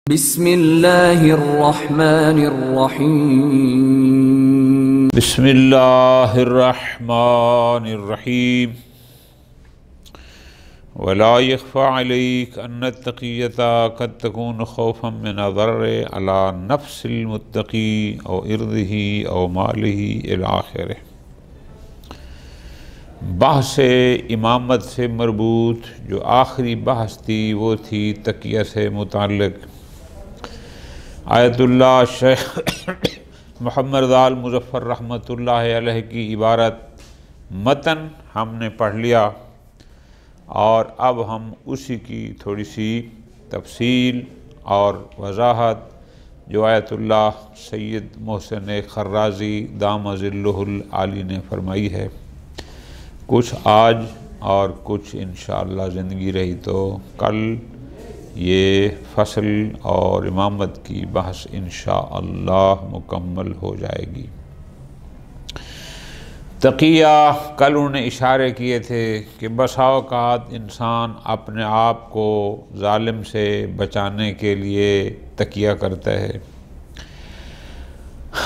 بسم اللہ الرحمن الرحیم بسم اللہ الرحمن الرحیم ولا يخفى عليك أن التقية قد تكون خوفا من الضرر على نفس المتقي أو إرضه أو ماله إلى آخره۔ بحث امامت سے مربوط جو آخری بحث تھی وہ تھی تقیہ سے متعلق۔ آیت اللہ شیخ محمد آل مظفر رحمۃ اللہ علیہ کی عبارت متن ہم نے پڑھ لیا، اور اب ہم اسی کی تھوڑی سی تفصیل اور وضاحت جو آیت اللہ سید محسن خرازی دام ظلہ العالی نے فرمائی ہے، کچھ آج اور کچھ انشاءاللہ زندگی رہی تو کل یہ فصل اور امامت کی بحث انشاءاللہ مکمل ہو جائے گی۔ تقیہ کل انہوں نے اشارے کیے تھے کہ بسا اوقات انسان اپنے آپ کو ظالم سے بچانے کے لیے تقیہ کرتا ہے،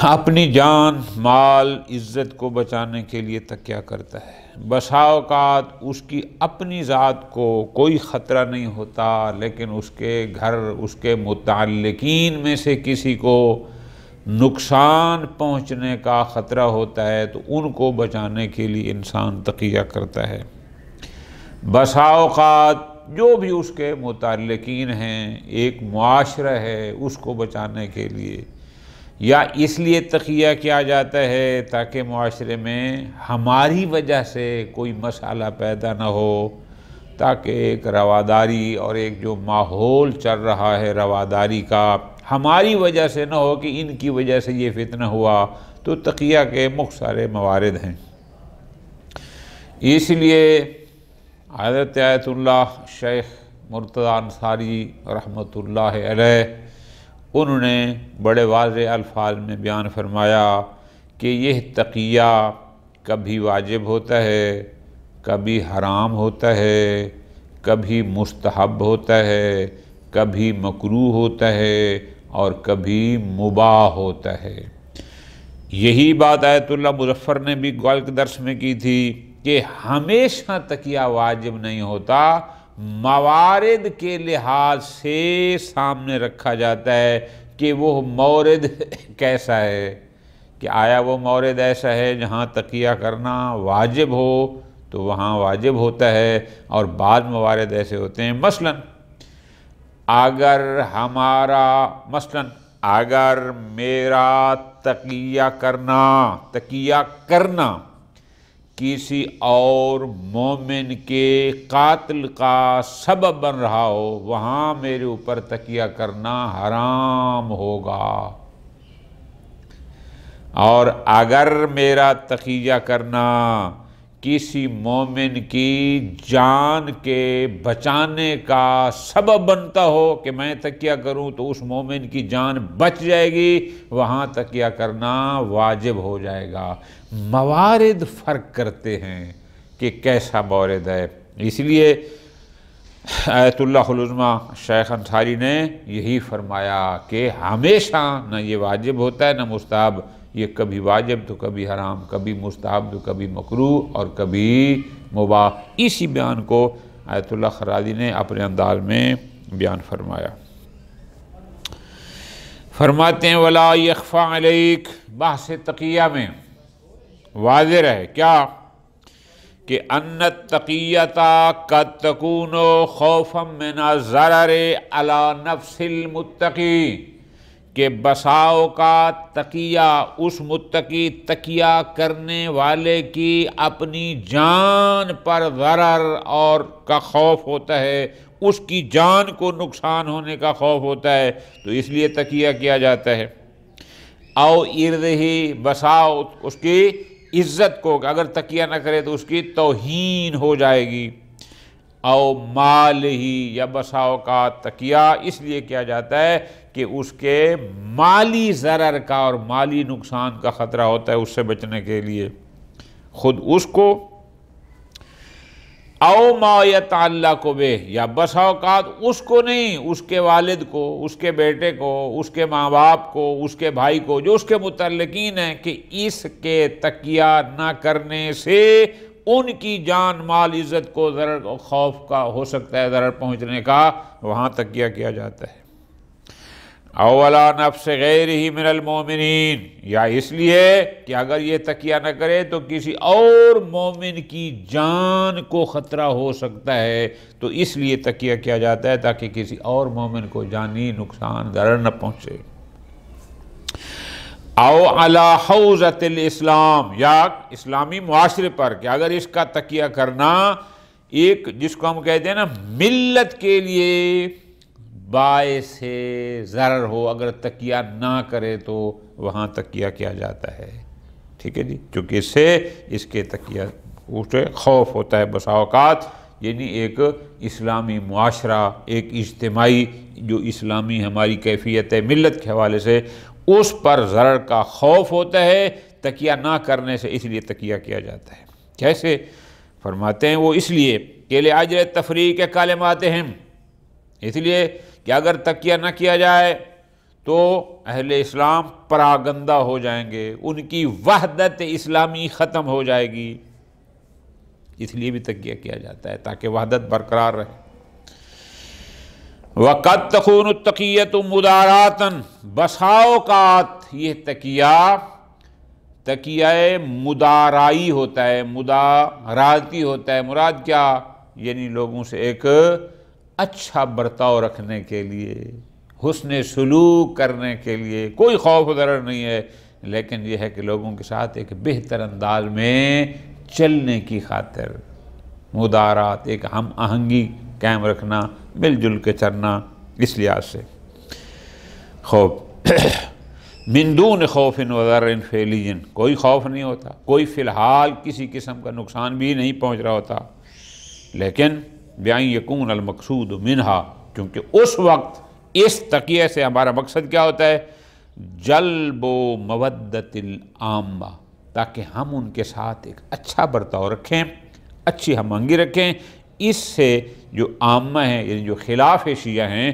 اپنی جان مال عزت کو بچانے کے لیے تقیہ کرتا ہے۔ بسا اوقات اس کی اپنی ذات کو کوئی خطرہ نہیں ہوتا، لیکن اس کے گھر اس کے متعلقین میں سے کسی کو نقصان پہنچنے کا خطرہ ہوتا ہے تو ان کو بچانے کے لیے انسان تقیہ کرتا ہے۔ بسا اوقات جو بھی اس کے متعلقین ہیں، ایک معاشرہ ہے، اس کو بچانے کے لیے یا اس لیے تقیہ کیا جاتا ہے تاکہ معاشرے میں ہماری وجہ سے کوئی مسئلہ پیدا نہ ہو، تاکہ ایک رواداری اور ایک جو ماحول چل رہا ہے رواداری کا ہماری وجہ سے نہ ہو کہ ان کی وجہ سے یہ فتنہ ہوا، تو تقیہ کے مختلف موارد ہیں۔ اس لیے حضرت آیت اللہ شیخ مرتضی انصاری رحمۃ اللہ علیہ انہوں نے بڑے واضح الفاظ میں بیان فرمایا کہ یہ تقیہ کبھی واجب ہوتا ہے، کبھی حرام ہوتا ہے، کبھی مستحب ہوتا ہے، کبھی مکروہ ہوتا ہے اور کبھی مباح ہوتا ہے۔ یہی بات آیت اللہ مظفر نے بھی گال کے درس میں کی تھی کہ ہمیشہ تقیہ واجب نہیں ہوتا، موارد کے لحاظ سے سامنے رکھا جاتا ہے کہ وہ مورد کیسا ہے، کہ آیا وہ مورد ایسا ہے جہاں تقیہ کرنا واجب ہو تو وہاں واجب ہوتا ہے، اور بعض موارد ایسے ہوتے ہیں اگر میرا تقیہ کرنا کسی اور مومن کے قاتل کا سبب بن رہا ہو، وہاں میرے اوپر تقیہ کرنا حرام ہوگا۔ اور اگر میرا تقیہ کرنا کسی مومن کی جان کے بچانے کا سبب بنتا ہو کہ میں تقیہ کروں تو اس مومن کی جان بچ جائے گی، وہاں تقیہ کرنا واجب ہو جائے گا۔ موارد فرق کرتے ہیں کہ کیسا مورد ہے، اس لیے آیت اللہ العظمیٰ شیخ انصاری نے یہی فرمایا کہ ہمیشہ نہ یہ واجب ہوتا ہے نہ مستحب، یہ کبھی واجب تو کبھی حرام، کبھی مستحب تو کبھی مکروہ اور کبھی مباح۔ اسی بیان کو آیت اللہ خرازی نے اپنے انداز میں بیان فرمایا۔ فرماتے ہیں وَلَا يَخْفَى عَلَيْكَ، بحث تقیہ میں واضح رہے کیا کہ أَنَّ التَّقِيَّةَ قَدْ تَكُونُ خَوْفًا مِنَ الضَّرَرِ عَلَى نَفْسِ الْمُتَّقِي، کہ بسا اوقات تقیہ اس متقی تقیہ کرنے والے کی اپنی جان پر ضرر اور کا خوف ہوتا ہے، اس کی جان کو نقصان ہونے کا خوف ہوتا ہے تو اس لیے تقیہ کیا جاتا ہے۔ او ارضہ، بسا اس کی عزت کو اگر تقیہ نہ کرے تو اس کی توہین ہو جائے گی۔ او مال ہی، یا بسا اوقات تقیہ اس لیے کیا جاتا ہے کہ اس کے مالی ضرر کا اور مالی نقصان کا خطرہ ہوتا ہے، اس سے بچنے کے لیے خود اس کو او ما یتعلق بہ، یا بسا اوقات اس کو نہیں، اس کے والد کو، اس کے بیٹے کو، اس کے ماں باپ کو، اس کے بھائی کو، جو اس کے متعلقین ہیں، کہ اس کے تکیہ نہ کرنے سے ان کی جان مال عزت کو ضرر اور خوف کا ہو سکتا ہے، ضرر پہنچنے کا، وہاں تکیہ کیا جاتا ہے۔ اولا نفس غیرہ من المومنین، یا اس لیے کہ اگر یہ تکیہ نہ کرے تو کسی اور مومن کی جان کو خطرہ ہو سکتا ہے، تو اس لیے تکیہ کیا جاتا ہے تاکہ کسی اور مومن کو جانی نقصان ضرر نہ پہنچے۔ او علی حوزۃ الاسلام، یا اسلامی معاشرے پر، کہ اگر اس کا تکیہ کرنا ایک جس کو ہم کہتے ہیں نا ملت کے لیے باعث ضرر ہو، اگر تکیہ نہ کرے تو وہاں تکیہ کیا جاتا ہے، ٹھیک ہے جی، چونکہ اس سے اس کے تکیہ اسے خوف ہوتا ہے بسا اوقات، یعنی ایک اسلامی معاشرہ، ایک اجتماعی جو اسلامی ہماری کیفیت ہے ملت کے حوالے سے، اس پر ضرر کا خوف ہوتا ہے، تکیہ نہ کرنے سے اس لیے تکیہ کیا جاتا ہے۔ کیسے؟ فرماتے ہیں وہ اس لیے کہ لأجل تفریق کلماتہم، اس لیے کہ اگر تکیہ نہ کیا جائے تو اہل اسلام پراگندہ ہو جائیں گے، ان کی وحدت اسلامی ختم ہو جائے گی، اس لیے بھی تکیہ کیا جاتا ہے تاکہ وحدت برقرار رہے۔ وَقَدْ تَكُونُ التَّقِيَّةُ مُدَارَاتًا، بسا اوقات یہ تکیہ مدارائی ہوتا ہے، مداراتی ہوتا ہے، مراد کیا؟ یعنی لوگوں سے ایک اچھا برتاؤ رکھنے کے لیے، حسن سلوک کرنے کے لیے، کوئی خوف و ضرر نہیں ہے، لیکن یہ ہے کہ لوگوں کے ساتھ ایک بہتر انداز میں چلنے کی خاطر مدارات، ایک ہم آہنگی قائم رکھنا، مل جل کے چلنا، اس لحاظ سے خوف من دون خوف و ضرر فعلی، کوئی خوف نہیں ہوتا، کوئی فی الحال کسی قسم کا نقصان بھی نہیں پہنچ رہا ہوتا، لیکن بِأَن يَكُونَ الْمَقْصُودُ مِنْهَا، کیونکہ اس وقت اس تقیہ سے ہمارا مقصد کیا ہوتا ہے؟ جلب و مودت العامہ، تاکہ ہم ان کے ساتھ ایک اچھا برتاؤ رکھیں، اچھی ہم آہنگی رکھیں، اس سے جو عامہ ہیں یعنی جو خلاف شیعہ ہیں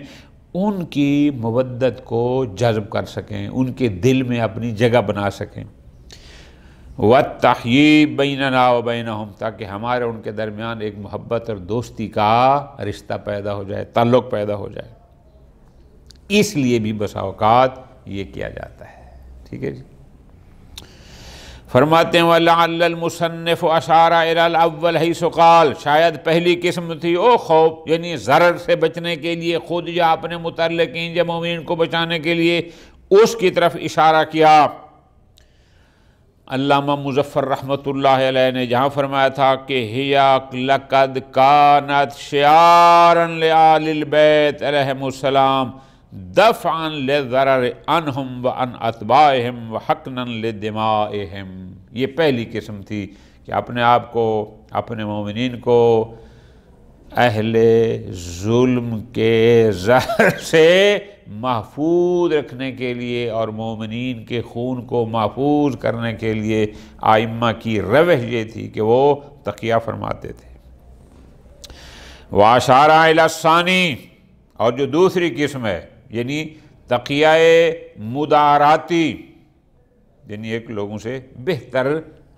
ان کی مودت کو جذب کر سکیں، ان کے دل میں اپنی جگہ بنا سکیں، وَالتَّحْیِیبُ بَیْنَنَا وَبَیْنَہُم، تاکہ ہمارے ان کے درمیان ایک محبت اور دوستی کا رشتہ پیدا ہو جائے، تعلق پیدا ہو جائے، اس لیے بھی بسا اوقات یہ کیا جاتا ہے، ٹھیک ہے جی۔ فرماتے ہیں وَلَعَلَّ الْمُصَنِّفُ أَشَارَ إِلَى الْأَوَّلِ حَيْثُ قَالَ، شاید پہلی قسم تھی او خوف، یعنی ضرر سے بچنے کے لیے خود یا اپنے متعلقین یا مومنین کو بچانے کے لیے، اس کی طرف اشارہ کیا علامہ مظفر رحمۃ اللہ علیہ نے، جہاں فرمایا تھا کہ هِيَ لَقَدْ كَانَتْ شِعَارًا لِآلِ الْبَيْتِ علیہم السلام دفعاً للضرر عنہم وعن اتباعہم وحقناً لدمائہم، یہ پہلی قسم تھی کہ اپنے آپ کو، اپنے مومنین کو اہل ظلم کے زہر سے محفوظ رکھنے کے لیے اور مومنین کے خون کو محفوظ کرنے کے لیے ائمہ کی روش یہ تھی کہ وہ تقیہ فرماتے تھے۔ وَأَشَارَ إِلَى الثَّانِي، اور جو دوسری قسم ہے یعنی تقیہ مداراتی، یعنی ایک لوگوں سے بہتر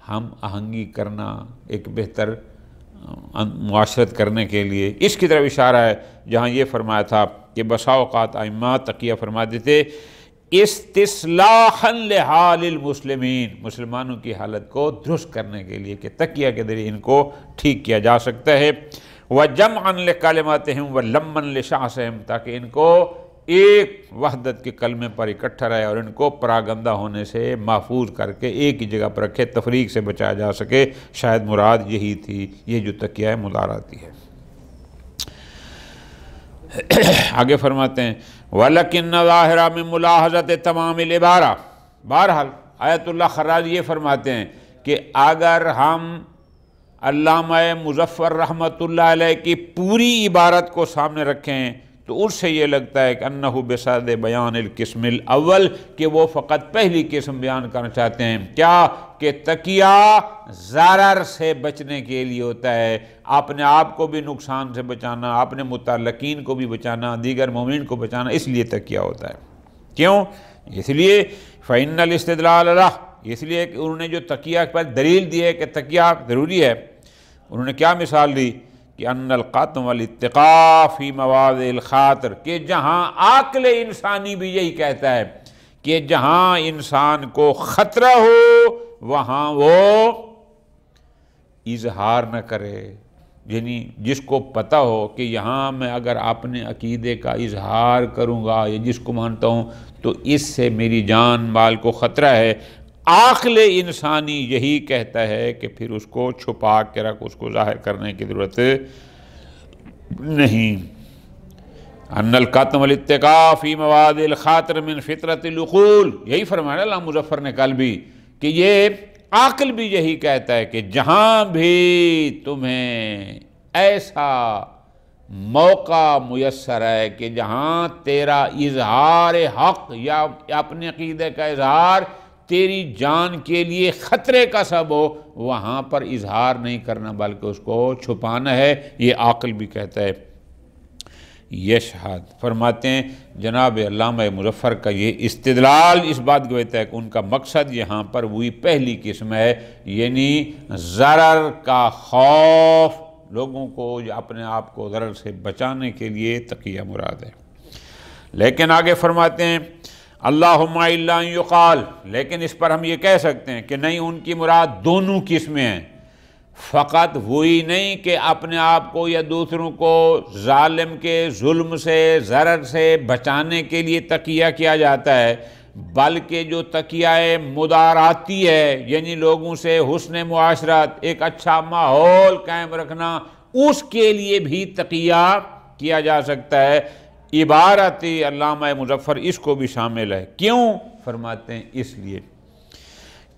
ہم آہنگی کرنا، ایک بہتر معاشرت کرنے کے لیے، اس کی طرف اشارہ ہے، جہاں یہ فرمایا تھا کہ بسا اوقات ائمہ تقیہ فرماتے تھے استصلاحاً لحال المسلمین، مسلمانوں کی حالت کو درست کرنے کے لیے، کہ تقیہ کے ذریعے ان کو ٹھیک کیا جا سکتا ہے، وَجَمْعًا لِكَلِمَاتِهِمْ وَلَمًّا لِشَعْثِهِمْ، تاکہ ان کو ایک وحدت کے کلمے پر اکٹھا رہے اور ان کو پراگندہ ہونے سے محفوظ کر کے ایک ہی جگہ پر رکھے، تفریق سے بچایا جا سکے، شاید مراد یہی تھی، یہ جو تقیہ مداراتی ہے۔ آگے فرماتے ہیں وَلَكِنَّ ظَاهِرًا مِن مُلَاحَظَةِ تَمَامِ الْعِبَارَةِ، بہرحال آیت اللہ خراج یہ فرماتے ہیں کہ اگر ہم علامہ مظفر رحمۃ اللہ علیہ کی پوری عبارت کو سامنے رکھیں تو اس سے یہ لگتا ہے کہ انہو بصدد بیان القسم الاول، کہ وہ فقط پہلی قسم بیان کرنا چاہتے ہیں، کیا کہ تکیہ ضرر سے بچنے کے لیے ہوتا ہے، اپنے آپ کو بھی نقصان سے بچانا، اپنے متعلقین کو بھی بچانا، دیگر مومنین کو بچانا، اس لیے تکیہ ہوتا ہے۔ کیوں؟ اس لیے فإن الاستدلال لہ، اس لیے کہ انہوں نے جو تکیہ پر دلیل دی ہے کہ تکیہ ضروری ہے، انہوں نے کیا مثال دی کہ ان القطع والاتقاء فی مواضع الخاطر، کہ جہاں عقل انسانی بھی یہی کہتا ہے کہ جہاں انسان کو خطرہ ہو وہاں وہ اظہار نہ کرے، یعنی جس کو پتہ ہو کہ یہاں میں اگر اپنے عقیدے کا اظہار کروں گا یا جس کو مانتا ہوں تو اس سے میری جان مال کو خطرہ ہے، عقل انسانی یہی کہتا ہے کہ پھر اس کو چھپا کے رکھ، اس کو ظاہر کرنے کی ضرورت نہیں۔ ان القطع والاتقاء فی مواضع الخاطر من فطرت العقول، یہی فرمایا علامہ مظفر نے کل بھی کہ یہ عقل بھی یہی کہتا ہے کہ جہاں بھی تمہیں ایسا موقع میسر ہے کہ جہاں تیرا اظہار حق یا اپنے عقیدے کا اظہار تیری جان کے لیے خطرے کا سبب ہو، وہاں پر اظہار نہیں کرنا بلکہ اس کو چھپانا ہے، یہ عقل بھی کہتا ہے۔ یشہد، فرماتے ہیں جناب علامہ مظفر کا یہ استدلال اس بات گویتا ہے کہ ان کا مقصد یہاں پر وہی پہلی قسم ہے، یعنی ضرر کا خوف، لوگوں کو یا اپنے آپ کو ضرر سے بچانے کے لیے تقیہ مراد ہے۔ لیکن آگے فرماتے ہیں اللہم الا ان یقال، لیکن اس پر ہم یہ کہہ سکتے ہیں کہ نہیں، ان کی مراد دونوں قسمیں ہیں، فقط وہی نہیں کہ اپنے آپ کو یا دوسروں کو ظالم کے ظلم سے ضرر سے بچانے کے لیے تقیہ کیا جاتا ہے، بلکہ جو تقیہ مداراتی ہے، یعنی لوگوں سے حسن معاشرت، ایک اچھا ماحول قائم رکھنا، اس کے لیے بھی تقیہ کیا جا سکتا ہے۔ عبارت علامہ مظفر اس کو بھی شامل ہے۔ کیوں؟ فرماتے ہیں اس لیے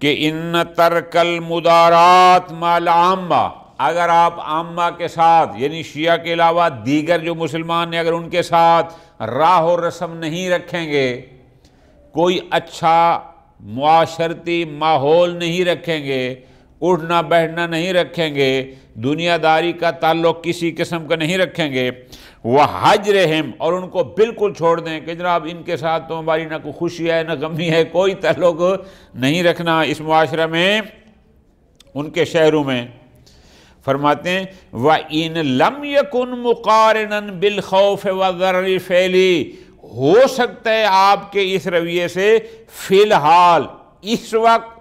کہ ان ترک المدارات مع العامہ، اگر آپ عامہ کے ساتھ یعنی شیعہ کے علاوہ دیگر جو مسلمان ہیں اگر ان کے ساتھ راہ و رسم نہیں رکھیں گے، کوئی اچھا معاشرتی ماحول نہیں رکھیں گے، اٹھنا بیٹھنا نہیں رکھیں گے، دنیا داری کا تعلق کسی قسم کا نہیں رکھیں گے، وَحَجْرِهِمْ، اور ان کو بالکل چھوڑ دیں کہ جناب ان کے ساتھ تو ہماری نہ کوئی خوشی ہے نہ غمی ہے، کوئی تعلق نہیں رکھنا اس معاشرہ میں، ان کے شہروں میں۔ فرماتے ہیں وَإِن لَمْ يَكُنْ مُقَارِنًا بِالْخَوْفِ وَالضَّرَرِ فعلی، ہو سکتا ہے آپ کے اس رویے سے فی الحال اس وقت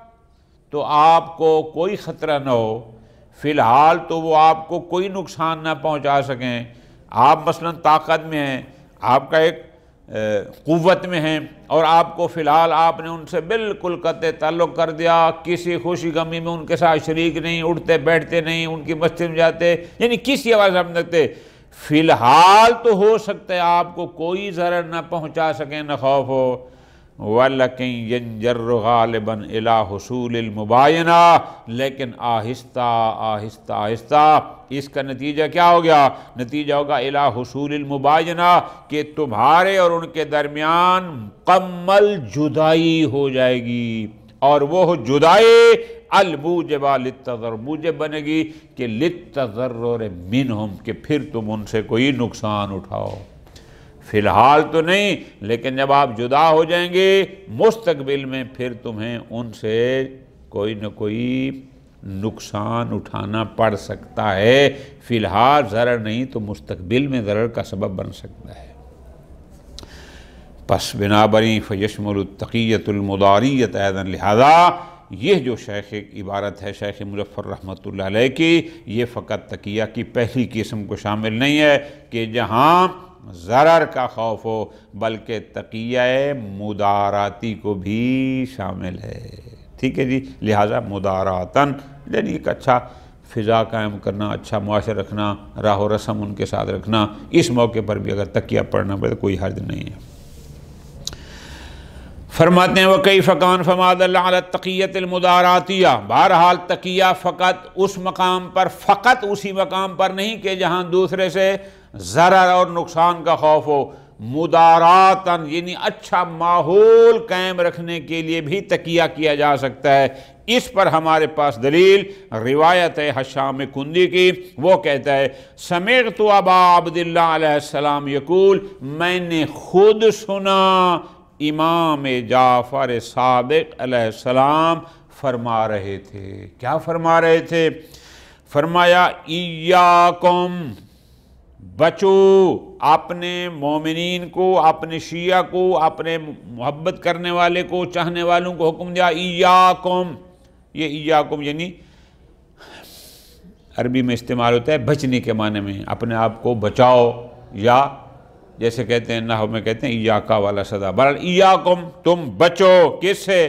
تو آپ کو کوئی خطرہ نہ ہو، فی الحال تو وہ آپ کو کوئی نقصان نہ پہنچا سکیں، آپ مثلا طاقت میں ہیں، آپ کا ایک قوت میں ہیں، اور آپ کو فی الحال آپ نے ان سے بالکل قطع تعلق کر دیا، کسی خوشی غمی میں ان کے ساتھ شریک نہیں، اٹھتے بیٹھتے نہیں، ان کی مسجد میں جاتے، یعنی کسی آواز ہم رکھتے، فی الحال تو ہو سکتا ہے آپ کو کوئی ضرر نہ پہنچا سکیں، نہ خوف ہو، وَلَكِنْ يَنْجَرُّ غَالِبًا إِلَىٰ حُصُولِ الْمُبَايَنَةِ، لیکن آہستہ آہستہ آہستہ اس کا نتیجہ کیا ہو گیا؟ نتیجہ ہوگا إِلَىٰ حُصُولِ الْمُبَايَنَةِ، کہ تمہارے اور ان کے درمیان مکمل جدائی ہو جائے گی، اور وہ جدائی الموجبہ للتضرر، موجب بنے گی کہ للتضرر منہم، کہ پھر تم ان سے کوئی نقصان اٹھاؤ، فی الحال تو نہیں، لیکن جب آپ جدا ہو جائیں گے مستقبل میں پھر تمہیں ان سے کوئی نہ کوئی نقصان اٹھانا پڑ سکتا ہے، فی الحال ضرر نہیں تو مستقبل میں ضرر کا سبب بن سکتا ہے۔ پس بنابراین فیشمل التقیۃ المداریۃ ایضا، لہذا یہ جو شیخ عبارت ہے شیخ مظفر رحمۃ اللہ علیہ کی، یہ فقط تقیہ کی پہلی قسم کو شامل نہیں ہے کہ جہاں ضرر کا خوف ہو، بلکہ تقیہ مداراتی کو بھی شامل ہے۔ ٹھیک ہے جی، لہٰذا مداراتاً یعنی ایک اچھا فضا قائم کرنا، اچھا معاشرہ رکھنا، راہ و رسم ان کے ساتھ رکھنا، اس موقع پر بھی اگر تقیہ پڑھنا پڑے تو کوئی حرج نہیں ہے۔ فرماتے ہیں وَكَيْفَ كَانَ فَمَا دَلَّ عَلَى التَّقِيَّةِ الْمُدَارَاتِيَّةِ، بہرحال تقیہ فقط اس مقام پر، فقط اسی مقام پر نہیں کہ جہاں دوسرے سے ضرر اور نقصان کا خوف ہو، مداراتن یعنی اچھا ماحول قائم رکھنے کے لیے بھی تقیہ کیا جا سکتا ہے۔ اس پر ہمارے پاس دلیل روایت ہے حشام کندی کی، وہ کہتا ہے سمعت ابا عبداللہ علیہ السلام یقول، میں نے خود سنا امام جعفر صادق علیہ السلام فرما رہے تھے۔ کیا فرما رہے تھے؟ فرمایا ایاکم، بچو، اپنے مومنین کو، اپنے شیعہ کو، اپنے محبت کرنے والے کو، چاہنے والوں کو حکم دیا ایاکم، یہ ایاکم یعنی عربی میں استعمال ہوتا ہے بچنے کے معنی میں، اپنے آپ کو بچاؤ، یا جیسے کہتے ہیں نحو میں کہتے ہیں ایاکا والا صدا، بہرحال ایاکم تم بچو، کس سے؟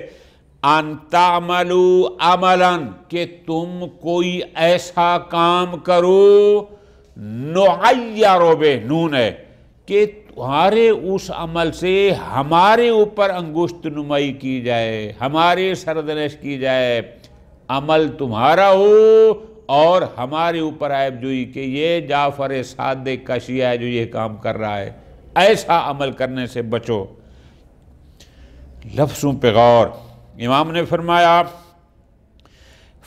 ان تعملوا عملا، کہ تم کوئی ایسا کام کرو، نعیر بہ، نون ہے، کہ تمہارے اس عمل سے ہمارے اوپر انگشت نمائی کی جائے، ہمارے سردنش کی جائے، عمل تمہارا ہو اور ہمارے اوپر عیب جوئی کہ یہ جعفر صادق کا شیعہ ہے جو یہ کام کر رہا ہے، ایسا عمل کرنے سے بچو۔ لفظوں پہ غور، امام نے فرمایا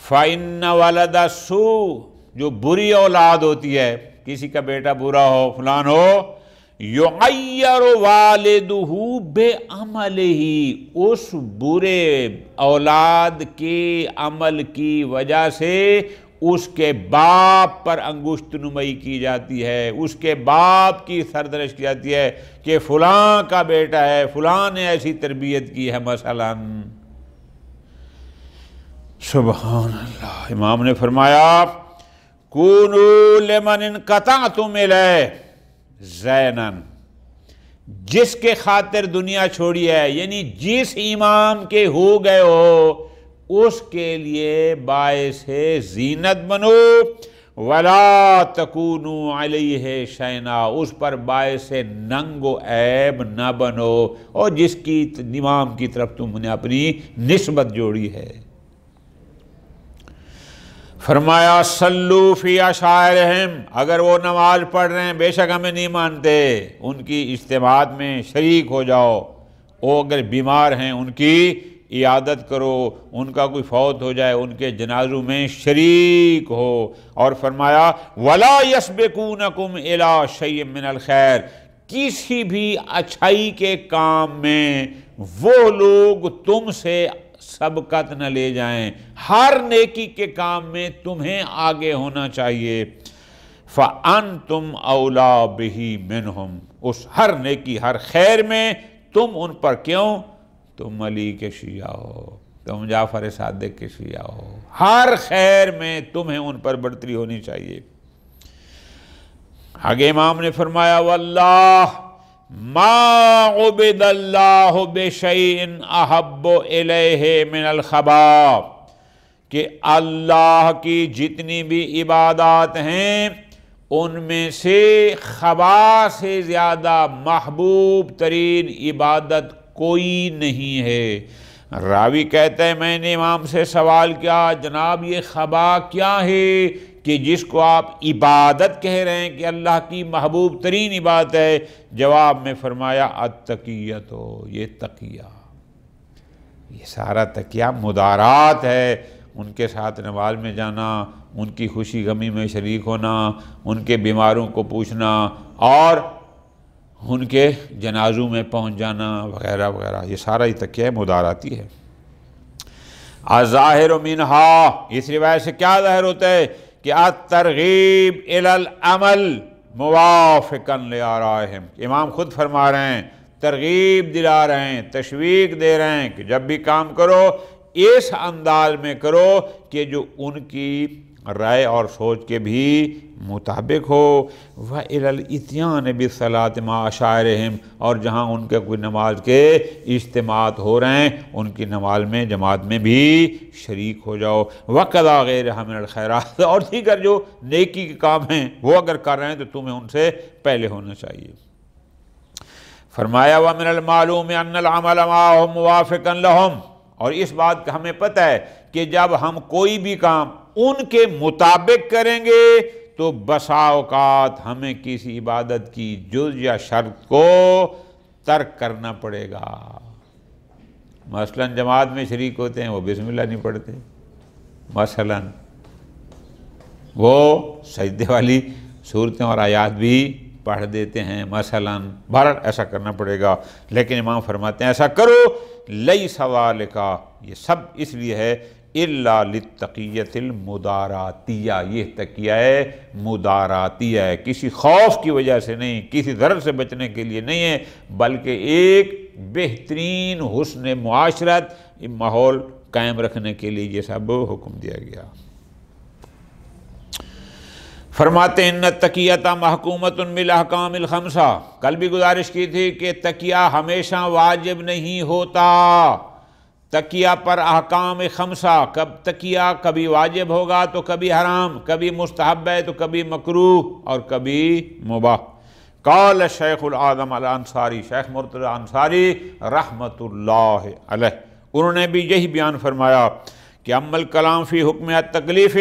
فَإِنَّ وَلَدَ السُّوءِ، جو بری اولاد ہوتی ہے، کسی کا بیٹا برا ہو، فلان ہو، یعیر والدہ بعملہ، اس برے اولاد کے عمل کی وجہ سے اس کے باپ پر انگشت نمائی کی جاتی ہے، اس کے باپ کی سردرش کی جاتی ہے کہ فلاں کا بیٹا ہے، فلاں نے ایسی تربیت کی ہے مثلا۔ سبحان اللہ۔ امام نے فرمایا کونوا لمن انقطعتم الیہ زینا، جس کے خاطر دنیا چھوڑی ہے، یعنی جس امام کے ہو گئے ہو اس کے لیے باعث زینت بنو، ولا تکونوا علیہ شینا، اس پر باعث ننگ و عیب نہ بنو، اور جس کی امام کی طرف تم نے اپنی نسبت جوڑی ہے۔ فرمایا صلو فی عشائرہم، اگر وہ نماز پڑھ رہے ہیں بے شک ہمیں نہیں مانتے، ان کی اجتماعات میں شریک ہو جاؤ، وہ اگر بیمار ہیں ان کی عیادت کرو، ان کا کوئی فوت ہو جائے ان کے جنازوں میں شریک ہو۔ اور فرمایا ولا یسبقونکم الی شیء من الخیر، کسی بھی اچھائی کے کام میں وہ لوگ تم سے سبقت نہ لے جائیں، ہر نیکی کے کام میں تمہیں آگے ہونا چاہیے۔ فَأَنْتُمْ أَوْلَى بِهِ مِنْهُمْ، اس ہر نیکی ہر خیر میں تم ان پر کیوں؟ تم علی کے شیعہ ہو، تم جعفر صادق کے شیعہ ہو، ہر خیر میں تمہیں ان پر برتری ہونی چاہیے۔ آگے امام نے فرمایا واللہ ما عبد اللہ بشیء احب الیہ من الخبا، کہ اللہ کی جتنی بھی عبادات ہیں ان میں سے خبا سے زیادہ محبوب ترین عبادت کوئی نہیں ہے۔ راوی کہتا ہے میں نے امام سے سوال کیا جناب یہ خبا کیا ہے کہ جس کو آپ عبادت کہہ رہے ہیں کہ اللہ کی محبوب ترین عبادت ہے؟ جواب میں فرمایا التقیۃ، یہ تقیہ، یہ سارا تقیہ مدارات ہے، ان کے ساتھ نماز میں جانا، ان کی خوشی غمی میں شریک ہونا، ان کے بیماروں کو پوچھنا اور ان کے جنازوں میں پہنچ جانا وغیرہ وغیرہ، یہ سارا ہی تقیہ مداراتی ہے۔ الظاہر منہا، اس روایت سے کیا ظاہر ہوتا ہے کہ الترغیب الی العمل موافقا لآرائہم، امام خود فرما رہے ہیں، ترغیب دلا رہے ہیں، تشویق دے رہے ہیں کہ جب بھی کام کرو اس انداز میں کرو کہ جو ان کی رائے اور سوچ کے بھی مطابق ہو۔ وَإِلَى الْإِتْيَانِ بِالصَّلَاةِ مَعَ عَشَائِرِهِمْ، اور جہاں ان کے کوئی نماز کے اجتماعات ہو رہے ہیں ان کی نماز میں جماعت میں بھی شریک ہو جاؤ۔ وَقَضَى غَيْرَهَا مِنَ الْخَيْرَاتِ، اور دیگر جو نیکی کے کام ہیں وہ اگر کر رہے ہیں تو تمہیں ان سے پہلے ہونا چاہیے۔ فرمایا وَمِنَ الْمَعْلُومِ أَنَّ الْعَمَلَ مَعَهُمْ مُوَافِقًا لَهُمْ، اور اس بات کا ہمیں پتہ ہے کہ جب ہم کوئی بھی کام ان کے مطابق کریں گے تو بسا اوقات ہمیں کسی عبادت کی جز یا شرط کو ترک کرنا پڑے گا۔ مثلا جماعت میں شریک ہوتے ہیں، وہ بسم اللہ نہیں پڑھتے، مثلا وہ سجدے والی صورتیں اور آیات بھی پڑھ دیتے ہیں، مثلا بہرحال ایسا کرنا پڑے گا۔ لیکن امام فرماتے ہیں ایسا کرو لیس ذالک، یہ سب اس لیے ہے الا للتقیۃ المداراتیہ، یہ تقیہ مداراتیہ ہے، کسی خوف کی وجہ سے نہیں، کسی ضرر سے بچنے کے لیے نہیں ہے، بلکہ ایک بہترین حسن معاشرت ماحول قائم رکھنے کے لیے یہ سب حکم دیا گیا۔ فرماتے ہیں ان التقیۃ محکومۃ بالاحکام الخمسہ، کل بھی گزارش کی تھی کہ تقیہ ہمیشہ واجب نہیں ہوتا، تقیہ پر احکام خمسہ، کب تقیہ کبھی واجب ہوگا تو کبھی حرام، کبھی مستحب ہے تو کبھی مکروہ اور کبھی مباح۔ قال شیخ العظم الانصاری، شیخ مرتضی انصاری رحمۃ اللہ علیہ، انہوں نے بھی یہی بیان فرمایا کہ اما الکلام فی حکم التکلیف،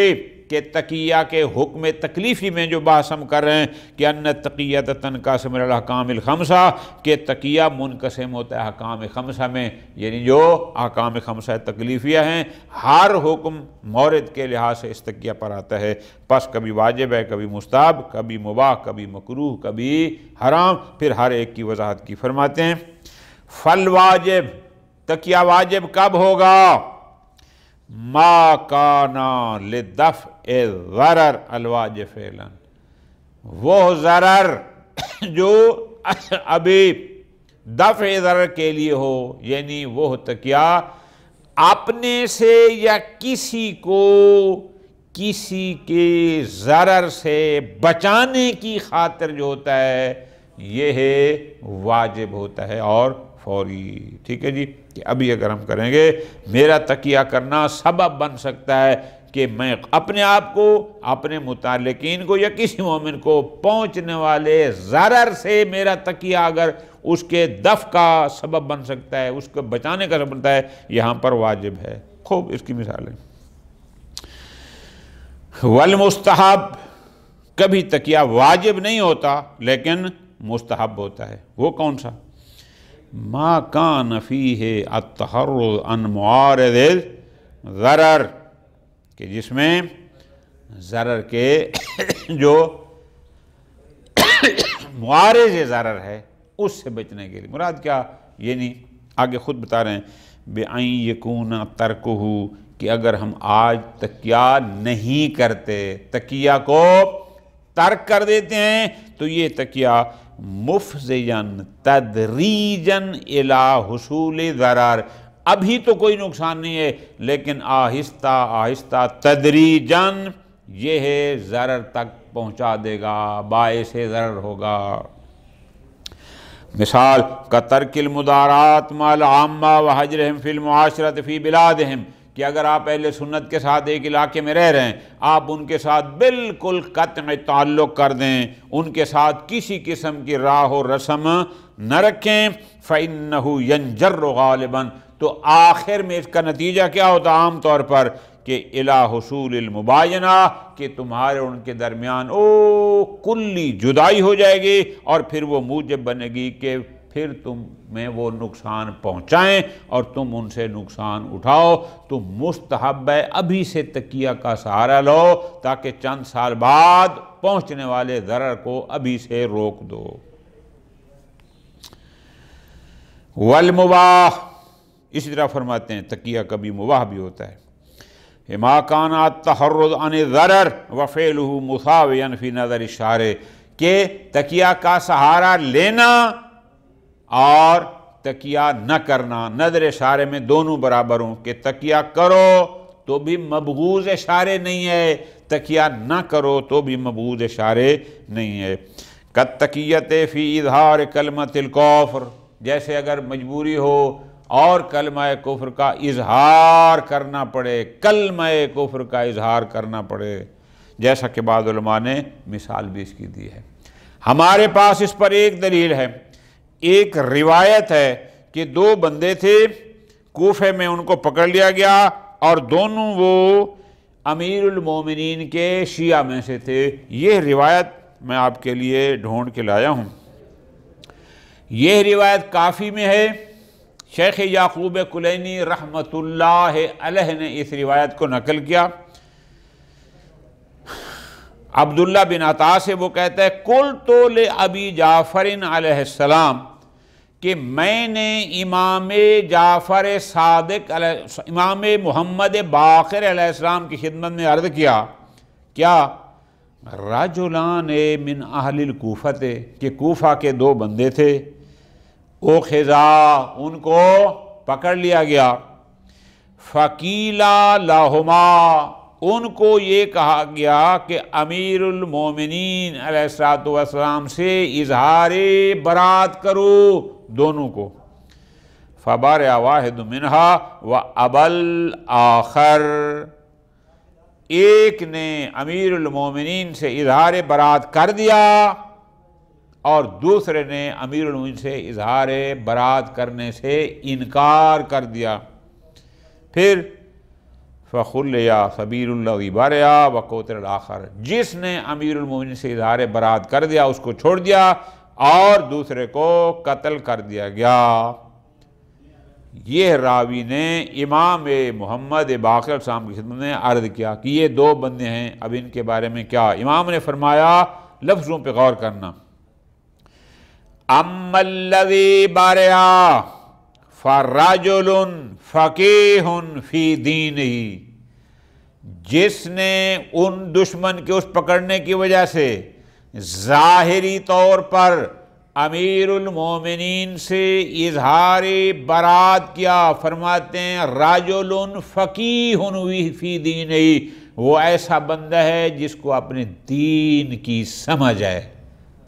کہ تقیہ کے حکم تکلیفی میں جو بحث ہم کر رہے ہیں کہ ان التقیۃ تنقسم الی الاحکام الخمسہ، کہ تقیہ منقسم ہوتا ہے احکام خمسہ میں، یعنی جو احکام خمسہ تکلیفیہ ہیں، ہر حکم مورد کے لحاظ سے اس تقیہ پر آتا ہے، پس کبھی واجب ہے، کبھی مستحب، کبھی مباح، کبھی مکروہ، کبھی حرام، پھر ہر ایک کی وضاحت کی فرماتے ہیں۔ فالواجب، تقیہ واجب کب ہوگا؟ ما کانا لدفع الضرر الواجب فعلا، وہ ضرر جو ابھی دفع ضرر کے لیے ہو، یعنی وہ تقیہ اپنے سے یا کسی کو کسی کے ضرر سے بچانے کی خاطر جو ہوتا ہے یہ واجب ہوتا ہے اور فوری۔ ٹھیک ہے جی، کہ ابھی اگر ہم کریں گے میرا تقیہ کرنا سبب بن سکتا ہے کہ میں اپنے آپ کو، اپنے متعلقین کو یا کسی مومن کو پہنچنے والے ضرر سے میرا تقیہ اگر اس کے دفع کا سبب بن سکتا ہے، اس کو بچانے کا سبب بنتا ہے، یہاں پر واجب ہے۔ خوب اس کی مثال ہے۔ والمستحب، کبھی تقیہ واجب نہیں ہوتا لیکن مستحب ہوتا ہے، وہ کون سا؟ ما کان فیہ التحرز عن معارض الضرر، کہ جس میں ضرر کے جو معارض ضرر ہے اس سے بچنے کے لیے، مراد کیا؟ یعنی آگے خود بتا رہے ہیں بِأَن يَكُونَ تَرْكُهُ، کہ اگر ہم آج تقیہ نہیں کرتے، تقیہ کو ترک کر دیتے ہیں، تو یہ تقیہ مفزیاً تدریجاً الی حصول ضرر، ابھی تو کوئی نقصان نہیں ہے لیکن آہستہ آہستہ تدریجاً یہ ضرر تک پہنچا دے گا، باعث ضرر ہوگا۔ مثال کترک المدارات مع العامہ وحجرہم فی المعاشرۃ فی بلادہم، کہ اگر آپ اہل سنت کے ساتھ ایک علاقے میں رہ رہے ہیں، آپ ان کے ساتھ بالکل قطع تعلق کر دیں، ان کے ساتھ کسی قسم کی راہ و رسم نہ رکھیں، فَإِنَّهُ يَنْجَرُّ غَالِبًا، تو آخر میں اس کا نتیجہ کیا ہوتا عام طور پر کہ اِلَى حصول المباینہ، کہ تمہارے ان کے درمیان کلی جدائی ہو جائے گی، اور پھر وہ موجب بنے گی کہ پھر تمہیں وہ نقصان پہنچائیں اور تم ان سے نقصان اٹھاؤ۔ تو مستحب ہے ابھی سے تقیہ کا سہارا لو تاکہ چند سال بعد پہنچنے والے ضرر کو ابھی سے روک دو۔ والمباح، اسی طرح فرماتے ہیں تقیہ کبھی مباح بھی ہوتا ہے۔ ما کان التحرز عن الضرر وفعلہ مساویاً فی نظر الشارع، کہ تقیہ کا سہارا لینا اور تقیہ نہ کرنا نظر شارع میں دونوں برابر ہوں، کہ تقیہ کرو تو بھی مبغوض شارع نہیں ہے، تقیہ نہ کرو تو بھی مبغوض شارع نہیں ہے۔ کالتقیۃ فی اظہار کلمۃ الکفر، جیسے اگر مجبوری ہو اور کلمہ کفر کا اظہار کرنا پڑے، کلمہ کفر کا اظہار کرنا پڑے، جیسا کہ بعض علماء نے مثال بھی اس کی دی ہے۔ ہمارے پاس اس پر ایک دلیل ہے، ایک روایت ہے کہ دو بندے تھے کوفے میں، ان کو پکڑ لیا گیا اور دونوں وہ امیر المومنین کے شیعہ میں سے تھے۔ یہ روایت میں آپ کے لیے ڈھونڈ کے لایا ہوں۔ یہ روایت کافی میں ہے۔ شیخ یعقوب کلینی رحمۃ اللہ علیہ نے اس روایت کو نقل کیا۔ عبداللہ بن عطا سے وہ کہتا ہے قلت لأبی جعفر علیہ السلام کہ میں نے امام جعفر صادق امام محمد باقر علیہ السلام کی خدمت میں عرض کیا کیا رجلان من اہل الکوفہ کہ کوفہ کے دو بندے تھے، اخذا ان کو پکڑ لیا گیا، فقیلا لہما ان کو یہ کہا گیا کہ امیر المومنین علیہ السلام سے اظہار برات کرو دونوں کو، فبارع واحد منہا وابل آخر ایک نے امیر المومنین سے اظہار برات کر دیا اور دوسرے نے امیر المومنین سے اظہار برات کرنے سے انکار کر دیا۔ پھر فخلیا سبیل الذی بارع وقتل الآخر جس نے امیر المومنین سے اظہار برات کر دیا اس کو چھوڑ دیا اور دوسرے کو قتل کر دیا گیا۔ یہ راوی نے امام محمد باقر السلام کی خدمت میں عرض کیا کہ یہ دو بندے ہیں، اب ان کے بارے میں کیا؟ امام نے فرمایا، لفظوں پہ غور کرنا، اما الذی بارع فرجل فقیہ فی دینہ جس نے ان دشمن کے اس پکڑنے کی وجہ سے ظاہری طور پر امیر المومنین سے اظہار برات کیا، فرماتے ہیں رجل فقیہ فی دینہ وہ ایسا بندہ ہے جس کو اپنے دین کی سمجھ ہے،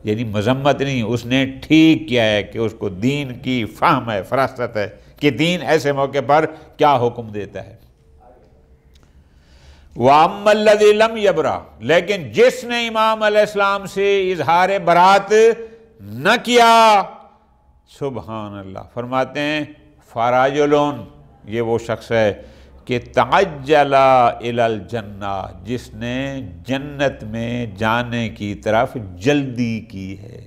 یعنی مذمت نہیں، اس نے ٹھیک کیا ہے کہ اس کو دین کی فہم ہے، فراست ہے کہ دین ایسے موقع پر کیا حکم دیتا ہے۔ وَأَمَّا الَّذِي لَمْ يَبْرَ لیکن جس نے امام علیہ السلام سے اظہار برات نہ کیا، سبحان اللہ، فرماتے ہیں فَرَجُلٌ یہ وہ شخص ہے کہ تَعَجَّلَ إِلَى الْجَنَّةِ جس نے جنت میں جانے کی طرف جلدی کی ہے۔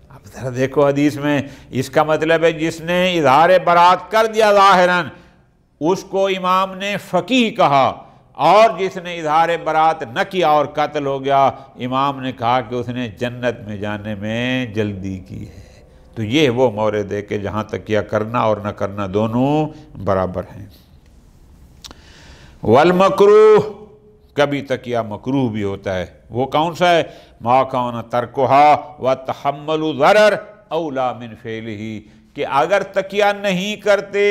اب ذرا دیکھو حدیث میں اس کا مطلب ہے جس نے اظہار برات کر دیا ظاہراً اس کو امام نے فقیہ کہا، اور جس نے اظہار برات نہ کیا اور قتل ہو گیا امام نے کہا کہ اس نے جنت میں جانے میں جلدی کی ہے۔ تو یہ وہ مورد ہے کہ جہاں تکیہ کرنا اور نہ کرنا دونوں برابر ہیں۔ والمکروہ کبھی تکیہ مکروہ بھی ہوتا ہے، وہ کون سا ہے؟ ما کان ترکھا وتحمل ضرر اولا من فعلہ کہ اگر تکیہ نہیں کرتے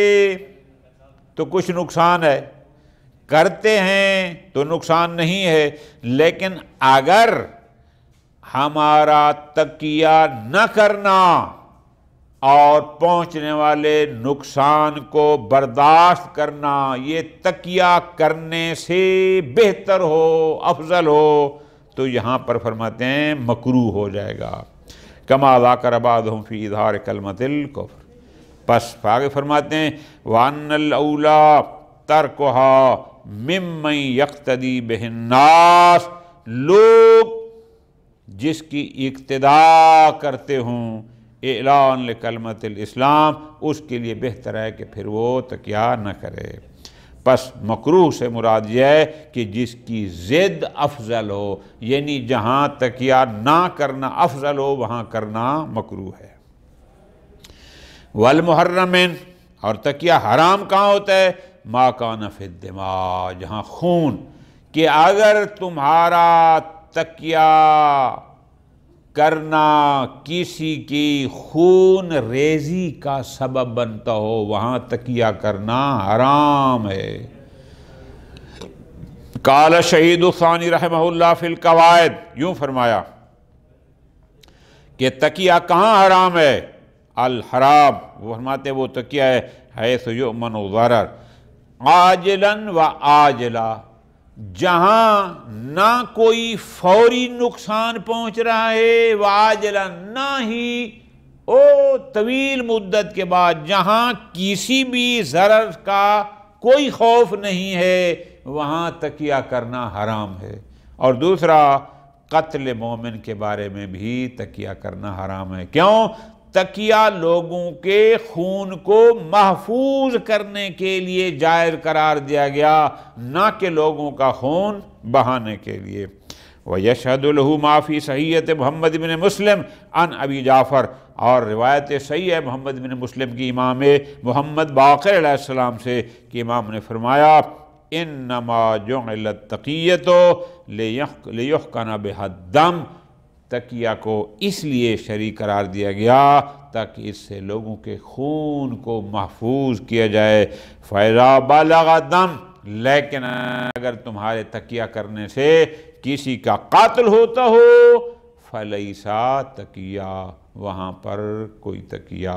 تو کچھ نقصان ہے، کرتے ہیں تو نقصان نہیں ہے، لیکن اگر ہمارا تکیہ نہ کرنا اور پہنچنے والے نقصان کو برداشت کرنا یہ تکیہ کرنے سے بہتر ہو، افضل ہو، تو یہاں پر فرماتے ہیں مکروہ ہو جائے گا۔ کما ذکر بعضهم فی اظہار کلمۃ الکفر پس آگے فرماتے ہیں وَأَنَّ الْأَوْلَى تَرْكُهَا مِمَّنْ يَقْتَدِي بِهِ النَّاسِ لوگ جس کی اقتداء کرتے ہوں اعلان لکلمت الاسلام اس کے لیے بہتر ہے کہ پھر وہ تکیہ نہ کرے۔ پس مکروہ سے مراد یہ ہے کہ جس کی ضد افضل ہو، یعنی جہاں تکیہ نہ کرنا افضل ہو وہاں کرنا مکروہ ہے۔ والمحرمین اور تکیہ حرام کہاں ہوتا ہے؟ ما کان فی الدماء جہاں خون، کہ اگر تمہارا تکیہ کرنا کسی کی خون ریزی کا سبب بنتا ہو وہاں تکیہ کرنا حرام ہے۔ قال شہید الثانی رحمہ اللہ فی القواعد یوں فرمایا کہ تکیہ کہاں حرام ہے؟ الحرام وہ فرماتے وہ تکیہ ہے حیث یؤمن الضرر عاجلا و آجلا جہاں نہ کوئی فوری نقصان پہنچ رہا ہے وعاجلا نہ ہی طویل مدت کے بعد، جہاں کسی بھی ضرر کا کوئی خوف نہیں ہے وہاں تکیہ کرنا حرام ہے، اور دوسرا قتل مومن کے بارے میں بھی تکیہ کرنا حرام ہے۔ کیوں؟ تکیہ لوگوں کے خون کو محفوظ کرنے کے لیے جائز قرار دیا گیا، نہ کہ لوگوں کا خون بہانے کے لیے۔ وَيَشْهَدُ لَهُ مَا فِي صَحِيحَةِ محمد بن مسلم عن ابی جعفر، اور روایت صحیح ہے محمد بن مسلم کی امام محمد باقر علیہ السلام سے کہ امام نے فرمایا انما جعل التقیۃ لیحقن بها الدم، تقیہ کو اس لیے شرع قرار دیا گیا تاکہ اس سے لوگوں کے خون کو محفوظ کیا جائے۔ فَإِذَا بَلَغَ الدَّمُ، لیکن اگر تمہارے تقیہ کرنے سے کسی کا قاتل ہوتا ہو فَلَيْسَ تقیہ، وہاں پر کوئی تقیہ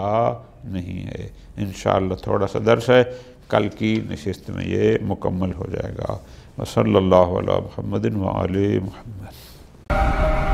نہیں ہے۔ انشاءاللہ تھوڑا سا درس ہے، کل کی نشست میں یہ مکمل ہو جائے گا۔ وصلی اللہ علی محمد وآل محمد۔